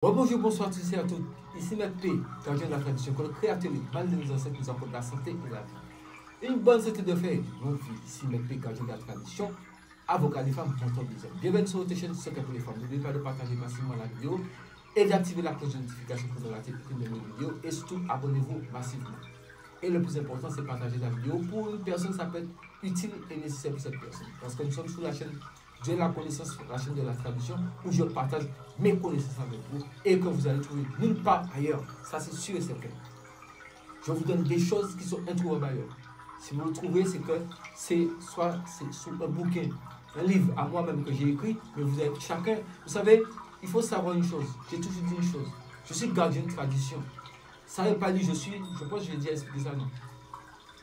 Bonjour, bonsoir tous et à toutes. Ici Maître P, gardien de la tradition, que le créateur et mal de nos ancêtres nous apporte la santé et la vie. Une bonne santé de fer, donc ici Maître P, gardien de la tradition, avocat des femmes, mentor des hommes. Bienvenue sur votre chaîne Secret pour les femmes. N'oubliez pas de partager massivement la vidéo et d'activer la cloche de notification pour ne rater aucune de nos vidéos. Et surtout, abonnez-vous massivement. Et le plus important, c'est partager la vidéo. Pour une personne, ça peut être utile et nécessaire pour cette personne. Parce que nous sommes sur la chaîne de la connaissance, la chaîne de la tradition, où je partage mes connaissances avec vous et que vous allez trouver nulle part ailleurs. Ça, c'est sûr et certain. Je vous donne des choses qui sont introuvables ailleurs. Si vous le trouvez, c'est que c'est soit c'est sur un bouquin, un livre à moi-même que j'ai écrit, mais vous avez chacun. Vous savez, il faut savoir une chose. J'ai toujours dit une chose. Je suis gardien de tradition. Ça ne veut pas dire je pense que je l'ai déjà expliqué ça, non.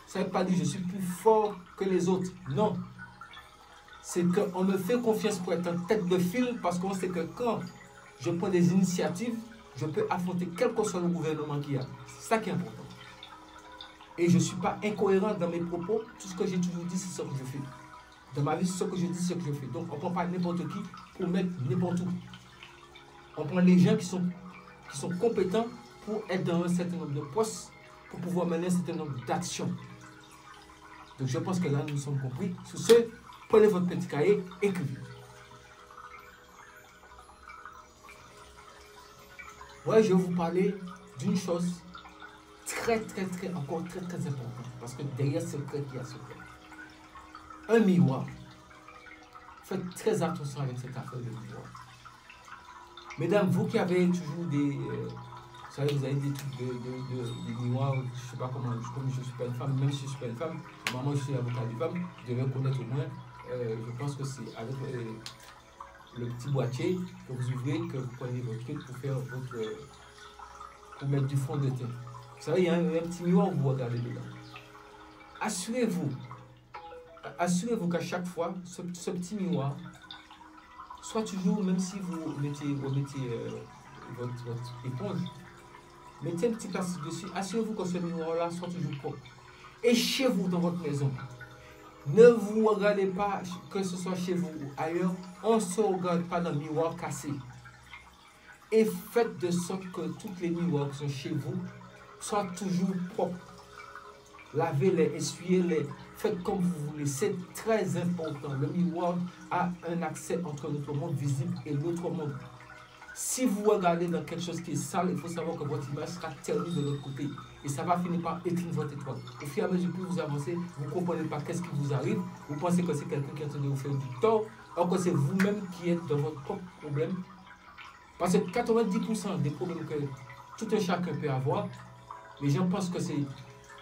Ça ne veut pas dire je suis plus fort que les autres. Non. C'est qu'on me fait confiance pour être en tête de file parce qu'on sait que quand je prends des initiatives, je peux affronter quel que soit le gouvernement qu'il y a. C'est ça qui est important. Et je ne suis pas incohérent dans mes propos. Tout ce que j'ai toujours dit, c'est ce que je fais. Dans ma vie, ce que je dis, c'est ce que je fais. Donc, on ne prend pas n'importe qui pour mettre n'importe où. On prend les gens qui sont compétents pour être dans un certain nombre de postes, pour pouvoir mener un certain nombre d'actions. Donc, je pense que là, nous sommes compris. Sur ce, prenez votre petit cahier, écrivez. Ouais, je vais vous parler d'une chose encore très importante. Parce que derrière ce secret, il y a ce secret. Un miroir. Faites très attention avec cette affaire de miroir. Mesdames, vous qui avez toujours des... vous savez, vous avez des trucs de miroirs, je ne sais pas comment, comme je ne suis pas une femme, même si je ne suis pas une femme, moi je suis avocat des femmes, je devais connaître au moins, je pense que c'est avec le petit boîtier que vous ouvrez, que vous prenez votre truc pour faire pour mettre du fond de teint. Vous savez, il y a un petit miroir où vous regardez dedans. Assurez-vous qu'à chaque fois, ce petit miroir soit toujours, même si vous mettez votre éponge, mettez un petit plastique dessus, assurez-vous que ce miroir-là soit toujours propre. Et chez vous, dans votre maison, ne vous regardez pas, que ce soit chez vous ou ailleurs, on ne se regarde pas dans le miroir cassé. Et faites de sorte que toutes les miroirs qui sont chez vous soient toujours propres. Lavez-les, essuyez-les, faites comme vous voulez, c'est très important. Le miroir a un accès entre notre monde visible et l'autre monde. Si vous regardez dans quelque chose qui est sale, il faut savoir que votre image sera ternie de l'autre côté. Et ça va finir par éteindre votre étoile. Au fur et à mesure que vous avancez, vous ne comprenez pas qu'est-ce qui vous arrive. Vous pensez que c'est quelqu'un qui est en train de vous faire du tort, alors que c'est vous-même qui êtes dans votre propre problème. Parce que 90% des problèmes que tout un chacun peut avoir, les gens pensent que c'est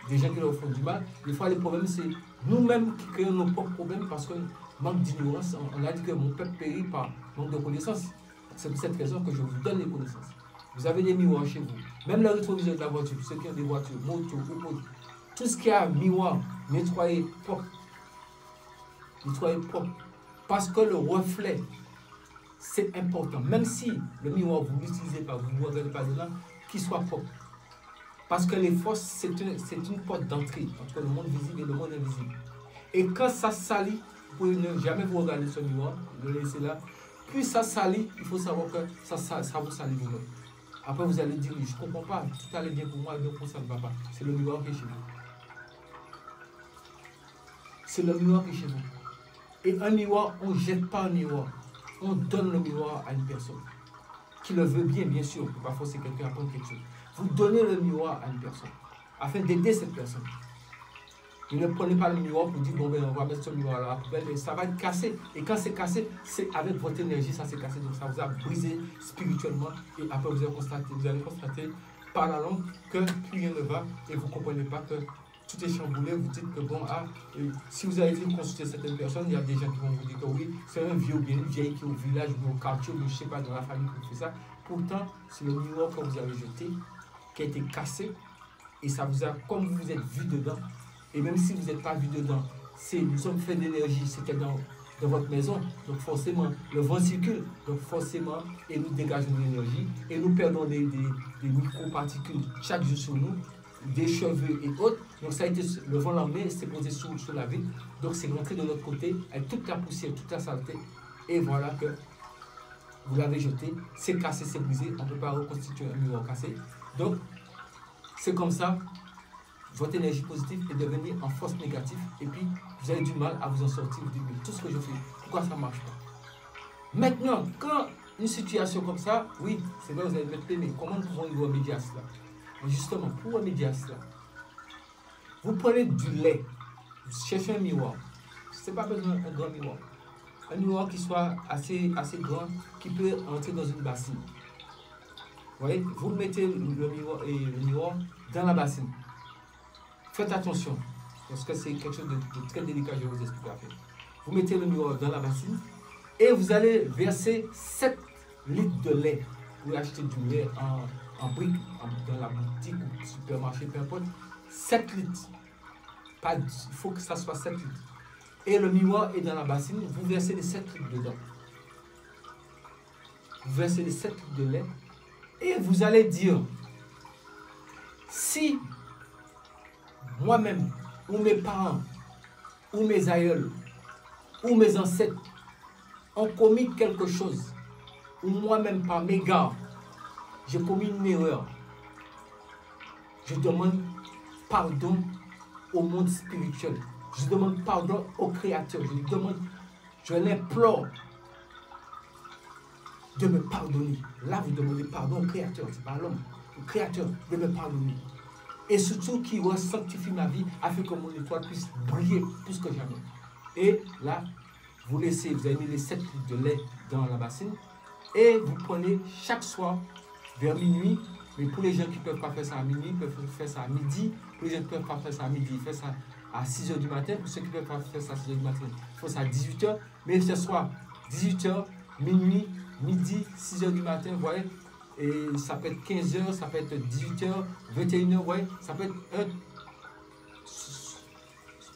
des gens qui leur font du mal. Des fois, les problèmes, c'est nous-mêmes qui créons nos propres problèmes parce que manque d'ignorance. On a dit que mon peuple périt par manque de connaissances. C'est pour cette raison que je vous donne les connaissances. Vous avez des miroirs chez vous. Même le rétroviseur de la voiture, ceux qui ont des voitures, motos ou autres. Tout ce qui a miroir, nettoyez propre. Nettoyez propre. Parce que le reflet, c'est important. Même si le miroir, vous ne l'utilisez pas, vous ne regardez pas dedans, qu'il soit propre. Parce que les fosses, c'est une porte d'entrée entre le monde visible et le monde invisible. Et quand ça salit, vous pouvez ne jamais vous regarder ce miroir, le laisser là. Puis ça salit, il faut savoir que ça vous salit vous-même. Après, vous allez dire, je ne comprends pas, tout allait bien pour moi, mais pour ça ne va pas. C'est le miroir qui est chez vous. C'est le miroir qui est chez vous. Et un miroir, on ne jette pas un miroir. On donne le miroir à une personne qui le veut bien, bien sûr. On ne peut pas forcer quelqu'un à prendre quelque chose. Vous donnez le miroir à une personne afin d'aider cette personne. Vous ne prenez pas le miroir pour dire, bon, ben, on va mettre ce miroir à la poubelle, mais ça va être cassé. Et quand c'est cassé, c'est avec votre énergie, ça s'est cassé. Donc ça vous a brisé spirituellement. Et après, vous allez constater par la langue que plus rien ne va et vous ne comprenez pas que tout est chamboulé. Vous dites que, bon, si vous avez été consulter certaines personnes, il y a des gens qui vont vous dire que oui, c'est un vieux ou bien une vieille qui est au village ou au quartier ou je ne sais pas, dans la famille qui fait ça. Pourtant, c'est le miroir que vous avez jeté qui a été cassé et ça vous a, comme vous êtes vu dedans, et même si vous n'êtes pas vu dedans, nous sommes faits d'énergie, c'était dans votre maison, donc forcément le vent circule, donc forcément, et nous dégageons de l'énergie, et nous perdons des micro-particules chaque jour sur nous, des cheveux et autres, donc ça a été, le vent l'a emmené, c'est posé sur la vitre, donc c'est rentré de l'autre côté, avec toute la poussière, toute la saleté, et voilà que vous l'avez jeté, c'est cassé, c'est brisé, on ne peut pas reconstituer un miroir cassé. Donc, c'est comme ça, votre énergie positive est devenue en force négative et puis vous avez du mal à vous en sortir. Vous dites, mais tout ce que je fais, pourquoi ça ne marche pas? Maintenant, quand une situation comme ça, oui, c'est vrai, vous allez mettre mais comment nous pouvons y remédier à cela? Mais justement, pour remédier à cela, vous prenez du lait, vous cherchez un miroir. Ce n'est pas besoin d'un grand miroir. Un miroir qui soit assez grand, qui peut entrer dans une bassine. Vous voyez, vous mettez le miroir dans la bassine. Faites attention, parce que c'est quelque chose de très délicat, je vais vous expliquer après. Vous mettez le miroir dans la bassine et vous allez verser 7 litres de lait. Vous pouvez acheter du lait en brique, dans la boutique ou supermarché, peu importe. 7 litres. Il faut que ça soit 7 litres. Et le miroir est dans la bassine, vous versez les 7 litres dedans. Vous versez les 7 litres de lait et vous allez dire, si moi-même, ou mes parents, ou mes aïeuls, ou mes ancêtres ont commis quelque chose, ou moi-même par mégarde, j'ai commis une erreur, je demande pardon au monde spirituel, je demande pardon au Créateur, je l'implore de me pardonner. Là, vous demandez pardon au Créateur, c'est pas l'homme, au Créateur de me pardonner. Et surtout qui sanctifie ma vie afin que mon étoile puisse briller plus que jamais. Et là, vous avez mis les 7 litres de lait dans la bassine et vous prenez chaque soir vers minuit, mais pour les gens qui ne peuvent pas faire ça à minuit, ils peuvent faire ça à midi. Pour les gens qui ne peuvent pas faire ça à midi, ils font ça à 6 h du matin. Pour ceux qui ne peuvent pas faire ça à 6 h du matin, ils font ça à 18 h. Mais ce soir, 18 h, minuit, midi, 6 h du matin, vous voyez. Et ça peut être 15 h, ça peut être 18 h, 21 h, ouais, ça peut être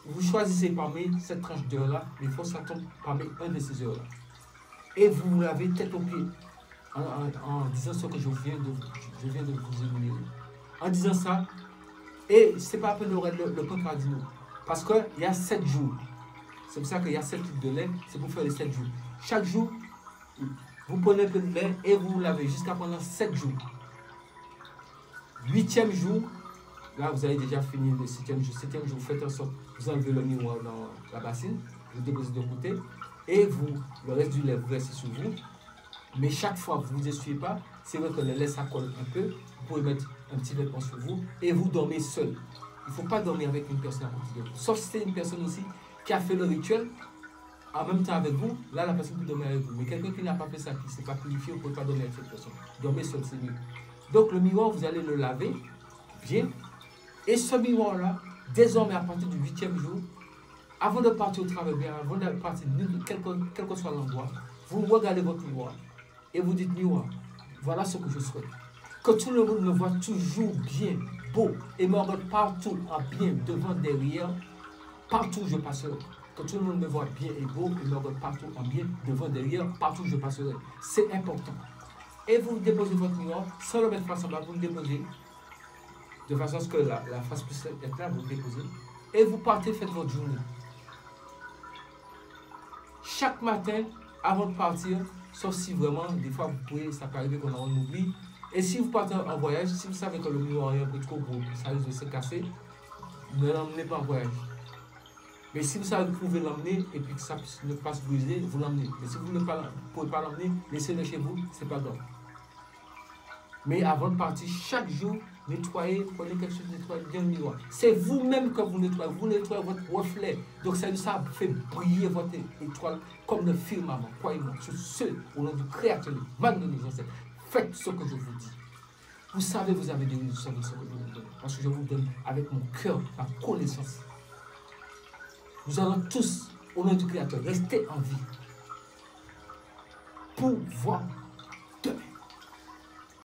vous choisissez parmi cette tranche d'heure-là, mais il faut que ça tombe parmi un de ces heures-là. Et vous vous lavez tête aux pieds en disant ce que je viens de vous énumérer. En disant ça, et ce n'est pas à peine le pain cardinal, parce qu'il y a 7 jours. C'est pour ça qu'il y a 7 litres de lait, c'est pour faire les 7 jours. Chaque jour, vous prenez un peu de lait et vous lavez jusqu'à pendant 7 jours. 8e jour, là vous avez déjà fini le 7e jour. 7e jour, vous faites en sorte, vous enlevez le miroir dans la bassine, vous déposez de côté et le reste du lait, vous versez sur vous. Mais chaque fois, vous ne vous essuyez pas. C'est vrai que le lait, ça colle un peu. Vous pouvez mettre un petit vêtement sur vous et vous dormez seul. Il ne faut pas dormir avec une personne à côté de vous. Sauf si c'est une personne aussi qui a fait le rituel en même temps avec vous. Là, la personne peut dormir avec vous. Mais quelqu'un qui n'a pas fait ça, qui ne s'est pas purifié, vous ne pouvez pas dormir avec cette personne. Dormez seul, c'est mieux. Donc, le miroir, vous allez le laver bien. Et ce miroir-là, désormais, à partir du 8e jour, avant de partir au travail, bien, avant de partir, quel que soit l'endroit, vous regardez votre miroir et vous dites, miroir, voilà ce que je souhaite. Que tout le monde me voit toujours bien, beau, et me regarde partout en bien, devant, derrière, partout où je passerai. Que tout le monde me voit bien et beau, et me regarde partout en bien, devant, derrière, partout où je passerai. C'est important. Et vous déposez votre miroir, sans le mettre face en bas, vous le déposez, de façon à ce que la face puisse être là, vous le déposez, et vous partez, faites votre journée. Chaque matin, avant de partir, sauf si vraiment, des fois, vous pouvez, ça peut arriver qu'on en oublie. Et si vous partez en voyage, si vous savez que le miroir est un peu trop gros, ça risque de se casser, ne l'emmenez pas en voyage. Mais si vous savez que vous pouvez l'emmener et puis que ça ne pas se briser, vous l'emmenez. Mais si vous ne pouvez pas l'emmener, laissez-le chez vous, c'est pas grave. Mais avant de partir, chaque jour, nettoyez, prenez quelque chose de nettoyer bien le miroir. C'est vous-même que vous nettoyez votre reflet. Donc ça fait briller votre étoile comme le firmament. Croyez-moi, sur ce, au nom du Créateur, malgré nos ancêtres, faites ce que je vous dis. Vous savez, vous avez des résultats de ce que je vous donne. Parce que je vous donne avec mon cœur la connaissance. Nous allons tous, au nom du Créateur, rester en vie pour voir